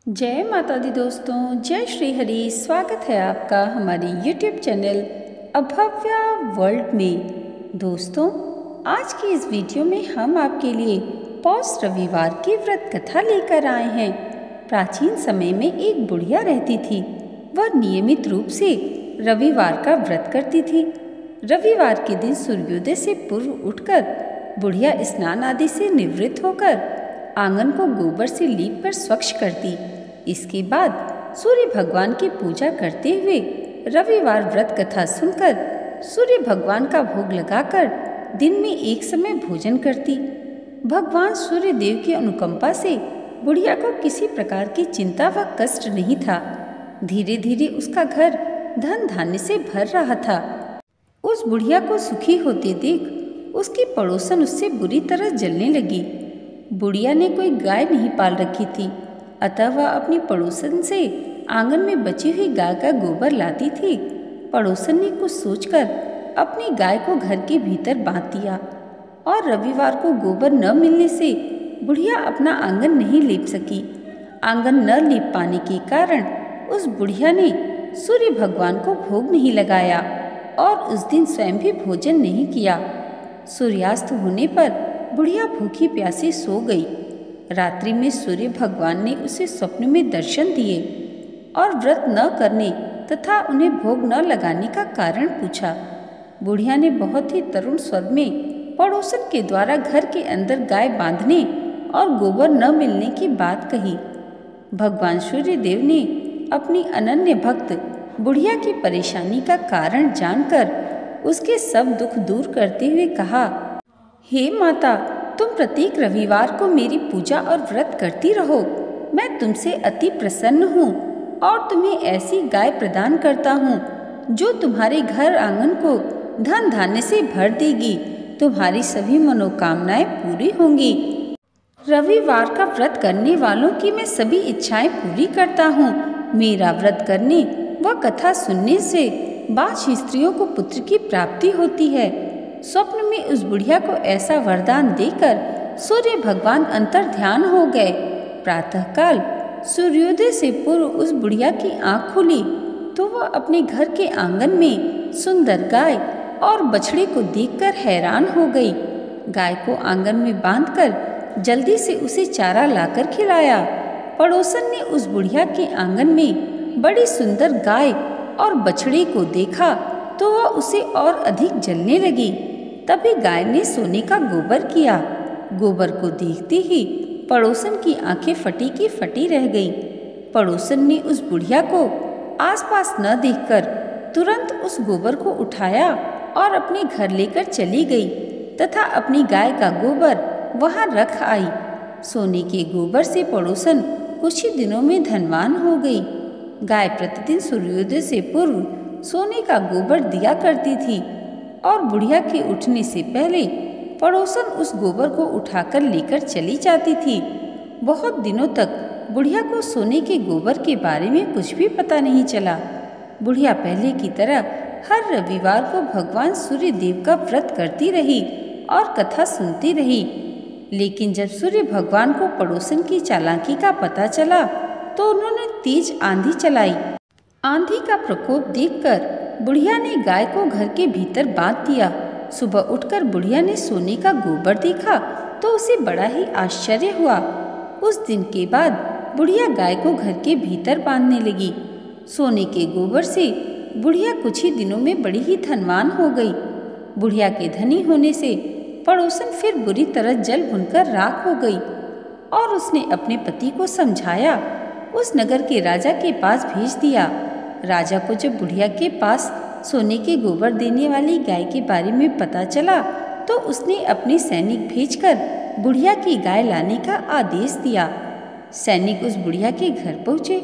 जय माता दी दोस्तों, जय श्री हरि। स्वागत है आपका हमारे YouTube चैनल अभव्या वर्ल्ड में। दोस्तों, आज की इस वीडियो में हम आपके लिए पौष रविवार की व्रत कथा लेकर आए हैं। प्राचीन समय में एक बुढ़िया रहती थी। वह नियमित रूप से रविवार का व्रत करती थी। रविवार के दिन सूर्योदय से पूर्व उठकर बुढ़िया स्नान आदि से निवृत्त होकर आंगन को गोबर से लीपकर स्वच्छ करती। इसके बाद सूर्य भगवान की पूजा करते हुए रविवार व्रत कथा सुनकर सूर्य भगवान का भोग लगाकर दिन में एक समय भोजन करती। भगवान सूर्य देव की अनुकंपा से बुढ़िया को किसी प्रकार की चिंता व कष्ट नहीं था। धीरे धीरे उसका घर धन धान्य से भर रहा था। उस बुढ़िया को सुखी होते देख उसकी पड़ोसन उससे बुरी तरह जलने लगी। बुढ़िया ने कोई गाय नहीं पाल रखी थी, अतः वह अपनी पड़ोसन से आंगन में बची हुई गाय का गोबर लाती थी। पड़ोसन ने कुछ सोचकर अपनी गाय को घर के भीतर बांध दिया और रविवार को गोबर न मिलने से बुढ़िया अपना आंगन नहीं लीप सकी। आंगन न लीप पाने के कारण उस बुढ़िया ने सूर्य भगवान को भोग नहीं लगाया और उस दिन स्वयं भी भोजन नहीं किया। सूर्यास्त होने पर बुढ़िया भूखी प्यासी सो गई। रात्रि में सूर्य भगवान ने उसे स्वप्न में दर्शन दिए और व्रत न करने तथा उन्हें भोग न लगाने का कारण पूछा। बुढ़िया ने बहुत ही तरुण स्वर में पड़ोसन के द्वारा घर के अंदर गाय बांधने और गोबर न मिलने की बात कही। भगवान सूर्य देव ने अपनी अनन्य भक्त बुढ़िया की परेशानी का कारण जानकर उसके सब दुख दूर करते हुए कहा, हे माता, तुम प्रत्येक रविवार को मेरी पूजा और व्रत करती रहो। मैं तुमसे अति प्रसन्न हूँ और तुम्हें ऐसी गाय प्रदान करता हूँ जो तुम्हारे घर आंगन को धन धान्य से भर देगी। तुम्हारी सभी मनोकामनाएं पूरी होंगी। रविवार का व्रत करने वालों की मैं सभी इच्छाएं पूरी करता हूँ। मेरा व्रत करने व कथा सुनने से बाह्य स्त्रियों को पुत्र की प्राप्ति होती है। स्वप्न में उस बुढ़िया को ऐसा वरदान देकर सूर्य भगवान अंतर ध्यान हो गए। प्रातःकाल सूर्योदय से पूर्व उस बुढ़िया की आंख खुली तो वह अपने घर के आंगन में सुंदर गाय और बछड़े को देखकर हैरान हो गई। गाय को आंगन में बांधकर जल्दी से उसे चारा लाकर खिलाया। पड़ोसन ने उस बुढ़िया के आंगन में बड़ी सुंदर गाय और बछड़े को देखा तो वह उसे और अधिक जलने लगी। तभी गाय ने सोने का गोबर किया। गोबर को देखते ही पड़ोसन की आंखें फटी की फटी रह गईं। पड़ोसन ने उस बुढ़िया को आसपास न देखकर तुरंत उस गोबर को उठाया और अपने घर लेकर चली गई तथा अपनी गाय का गोबर वहां रख आई। सोने के गोबर से पड़ोसन कुछ ही दिनों में धनवान हो गई। गाय प्रतिदिन सूर्योदय से पूर्व सोने का गोबर दिया करती थी और बुढ़िया के उठने से पहले पड़ोसन उस गोबर को उठाकर लेकर चली जाती थी। बहुत दिनों तक बुढ़िया को सोने के गोबर के बारे में कुछ भी पता नहीं चला। बुढ़िया पहले की तरह हर रविवार को भगवान सूर्य देव का व्रत करती रही और कथा सुनती रही। लेकिन जब सूर्य भगवान को पड़ोसन की चालाकी का पता चला तो उन्होंने तेज आंधी चलाई। आंधी का प्रकोप देखकर बुढ़िया ने गाय को घर के भीतर बांध दिया। सुबह उठकर बुढ़िया ने सोने का गोबर देखा तो उसे बड़ा ही आश्चर्य हुआ। उस दिन के बाद बुढ़िया गाय को घर के भीतर बांधने लगी। सोने के गोबर से बुढ़िया कुछ ही दिनों में बड़ी ही धनवान हो गई। बुढ़िया के धनी होने से पड़ोसन फिर बुरी तरह जल भुनकर राख हो गई और उसने अपने पति को समझाया। उस नगर के राजा के पास भेज दिया। राजा को जब बुढ़िया के पास सोने के गोबर देने वाली गाय के बारे में पता चला तो उसने अपने सैनिक भेजकर बुढ़िया की गाय लाने का आदेश दिया। सैनिक उस बुढ़िया के घर पहुँचे।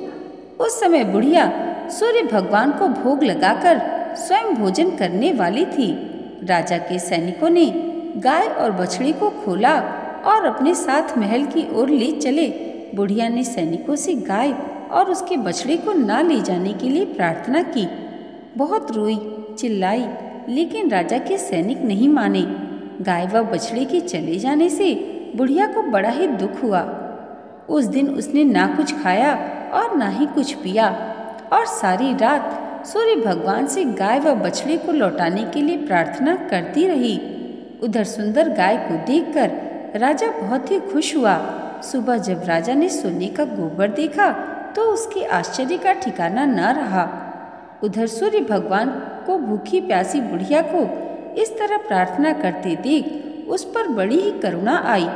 उस समय बुढ़िया सूर्य भगवान को भोग लगाकर स्वयं भोजन करने वाली थी। राजा के सैनिकों ने गाय और बछड़े को खोला और अपने साथ महल की ओर ले चले। बुढ़िया ने सैनिकों से गाय और उसके बछड़े को ना ले जाने के लिए प्रार्थना की। बहुत रोई चिल्लाई, लेकिन राजा के सैनिक नहीं माने। गाय व बछड़े के चले जाने से बुढ़िया को बड़ा ही दुख हुआ। उस दिन उसने ना कुछ खाया और ना ही कुछ पिया और सारी रात सूर्य भगवान से गाय व बछड़े को लौटाने के लिए प्रार्थना करती रही। उधर सुंदर गाय को देखकर राजा बहुत ही खुश हुआ। सुबह जब राजा ने सोने का गोबर देखा तो उसके आश्चर्य का ठिकाना न रहा। उधर सूर्य भगवान को भूखी प्यासी बुढ़िया को इस तरह प्रार्थना करते देख उस पर बड़ी ही करुणा आई।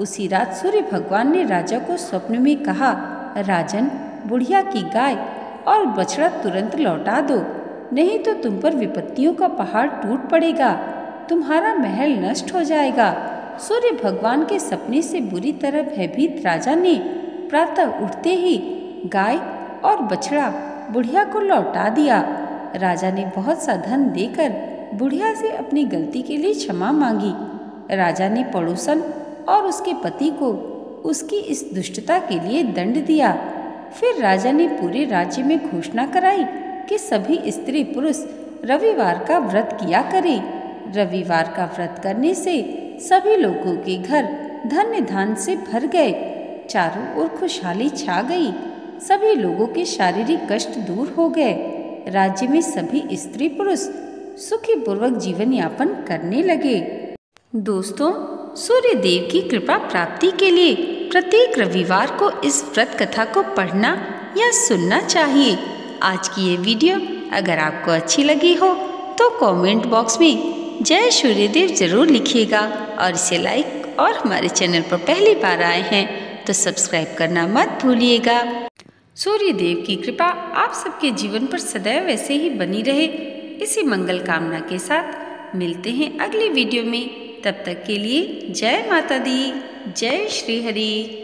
उसी रात सूर्य भगवान ने राजा को स्वप्न में कहा, राजन, बुढ़िया की गाय और बछड़ा तुरंत लौटा दो, नहीं तो तुम पर विपत्तियों का पहाड़ टूट पड़ेगा, तुम्हारा महल नष्ट हो जाएगा। सूर्य भगवान के सपने से बुरी तरह भयभीत राजा ने प्रातः उठते ही गाय और बछड़ा बुढ़िया को लौटा दिया। राजा ने बहुत सा धन देकर बुढ़िया से अपनी गलती के लिए क्षमा मांगी। राजा ने पड़ोसन और उसके पति को उसकी इस दुष्टता के लिए दंड दिया। फिर राजा ने पूरे राज्य में घोषणा कराई कि सभी स्त्री पुरुष रविवार का व्रत किया करें। रविवार का व्रत करने से सभी लोगों के घर धन्य धान से भर गए, चारों ओर खुशहाली छा गई, सभी लोगों के शारीरिक कष्ट दूर हो गए। राज्य में सभी स्त्री पुरुष सुखी पूर्वक जीवन यापन करने लगे। दोस्तों, सूर्य देव की कृपा प्राप्ति के लिए प्रत्येक रविवार को इस व्रत कथा को पढ़ना या सुनना चाहिए। आज की ये वीडियो अगर आपको अच्छी लगी हो तो कमेंट बॉक्स में जय सूर्यदेव जरूर लिखिएगा और इसे लाइक और हमारे चैनल पर पहली बार आए हैं तो सब्सक्राइब करना मत भूलिएगा। सूर्य देव की कृपा आप सबके जीवन पर सदैव ऐसे ही बनी रहे, इसी मंगल कामना के साथ मिलते हैं अगली वीडियो में। तब तक के लिए जय माता दी, जय श्री हरि।